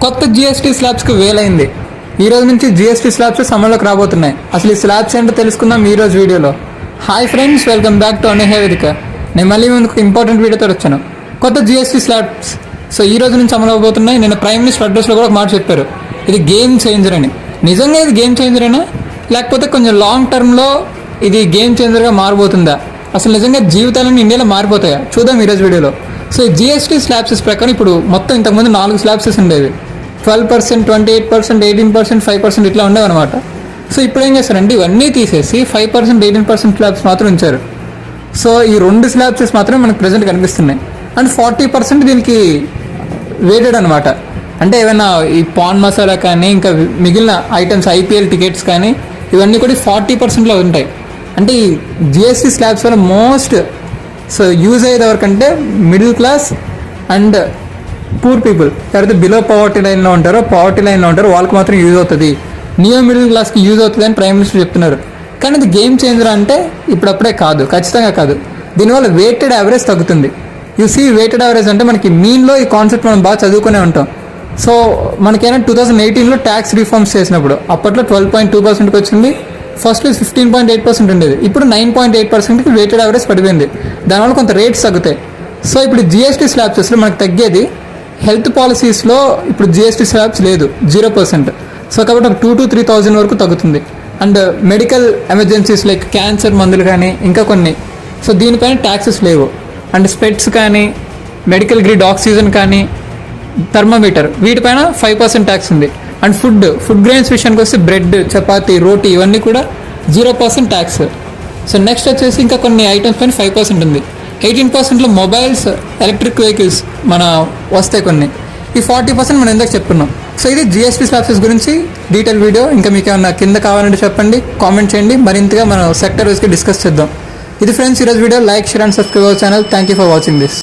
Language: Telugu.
కొత్త జిఎస్టీ స్లాబ్స్కి వేలైంది. ఈ రోజు నుంచి జిఎస్టీ స్లాబ్స్ అమల్లోకి రాబోతున్నాయి. అసలు ఈ స్లాబ్స్ ఏంటో తెలుసుకుందాం ఈ రోజు వీడియోలో. Hi friends, welcome back to అనేహ వేదిక. నేను మళ్ళీ ముందుకు ఇంపార్టెంట్ వీడియోతో వచ్చాను. కొత్త జిఎస్టీ స్లాబ్స్ ఈ రోజు నుంచి అమలు అవబోతున్నాయి. నేను ప్రైమ్ మినిస్టర్ అడ్రస్లో కూడా ఒక మాట చెప్పారు, ఇది గేమ్ చేంజర్ అని. నిజంగా ఇది గేమ్ చేంజరేనా, లేకపోతే కొంచెం లాంగ్ టర్మ్లో ఇది గేమ్ చేంజర్గా మారబోతుందా? అసలు నిజంగా జీవితాలన్నీ ఇండియాలో మారిపోతాయా? చూద్దాం ఈరోజు వీడియోలో. ఈ జిఎస్టీ స్లాబ్సెస్ ప్రకారం ఇప్పుడు మొత్తం ఇంతకుముందు 4 స్లాబ్సెస్ ఉండేవి. 12%, 28%, 18%, 5% ఇట్లా ఉండేవన్నమాట. ఇప్పుడు ఏం చేస్తారంటే ఇవన్నీ తీసేసి 5%, 18% స్లాబ్స్ మాత్రం ఉంచారు. ఈ 2 స్లాబ్సెస్ మాత్రమే మనకు ప్రజెంట్ కనిపిస్తున్నాయి. అండ్ 40% దీనికి వేటెడ్ అనమాట. అంటే ఏమైనా ఈ పాన్ మసాలా కానీ ఇంకా మిగిలిన ఐటమ్స్, ఐపీఎల్ టికెట్స్ కానీ ఇవన్నీ కూడా 40%లో ఉంటాయి. అంటే ఈ జిఎస్టీ స్లాబ్స్ వల్ల మోస్ట్ యూజ్ అయ్యేది ఎవరికంటే middle class and poor people. ఎవరైతే బిలో పవర్టీ లైన్లో ఉంటారో వాళ్ళకి మాత్రం యూజ్ అవుతుంది. నియో మిడిల్ క్లాస్కి యూజ్ అవుతుంది అని ప్రైమ్ మినిస్టర్ చెప్తున్నారు. కానీ ఇది గేమ్ చేంజర్ అంటే ఇప్పుడప్పుడే కాదు, ఖచ్చితంగా కాదు. దీనివల్ల వెయిటెడ్ యావరేజ్ తగ్గుతుంది. వెయిటెడ్ యావరేజ్ అంటే మనకి మీన్లో ఈ కాన్సెప్ట్ మనం బాగా చదువుకునే ఉంటాం. మనకైనా 2018లో ట్యాక్స్ రిఫార్మ్స్ చేసినప్పుడు అప్పట్లో 12.2%కి వచ్చింది. ఫస్ట్ 15.8% ఉండేది. ఇప్పుడు 9.8%కి వెయిటెడ్ యావరేజ్ పడిపోయింది. దానివల్ల కొంత రేట్స్ తగ్గుతాయి. ఇప్పుడు జిఎస్టీ స్లాబ్సెస్లో మనకు తగ్గేది హెల్త్ పాలసీస్లో ఇప్పుడు జిఎస్టీ స్లాబ్స్ లేదు, 0%. కాబట్టి ఒక 2,000 to 3,000 వరకు తగ్గుతుంది. And medical emergencies like cancer మందులు కానీ ఇంకా కొన్ని దీనిపైన ట్యాక్సెస్ లేవు. అండ్ స్పెట్స్ కానీ, మెడికల్ గ్రేడ్ ఆక్సిజన్ కానీ, థర్మోమీటర్ వీటిపైన 5% ట్యాక్స్ ఉంది. అండ్ ఫుడ్ గ్రెయిన్స్ విషయానికి వస్తే బ్రెడ్, చపాతీ, రోటీ ఇవన్నీ కూడా 0% ట్యాక్స్. నెక్స్ట్ వచ్చేసి ఇంకా కొన్ని ఐటమ్స్ పైన 5% ఉంది. 18%లో మొబైల్స్, ఎలక్ట్రిక్ వెహికల్స్ మన వస్తాయి కొన్ని. ఈ 40% మనం ఎందుకు చెప్పుకున్నాం. ఇది జిఎస్టీ స్లాబ్సెస్ గురించి డీటెయిల్ వీడియో. ఇంకా మీకు ఏమన్నా కింద కావాలంటే చెప్పండి, కామెంట్ చేయండి. మరింతగా మనం సెక్టర్ వైజ్గా డిస్కస్ చేద్దాం. ఇది ఫ్రెండ్స్ ఈరోజు video. Like, share and subscribe our channel. Thank you for watching this.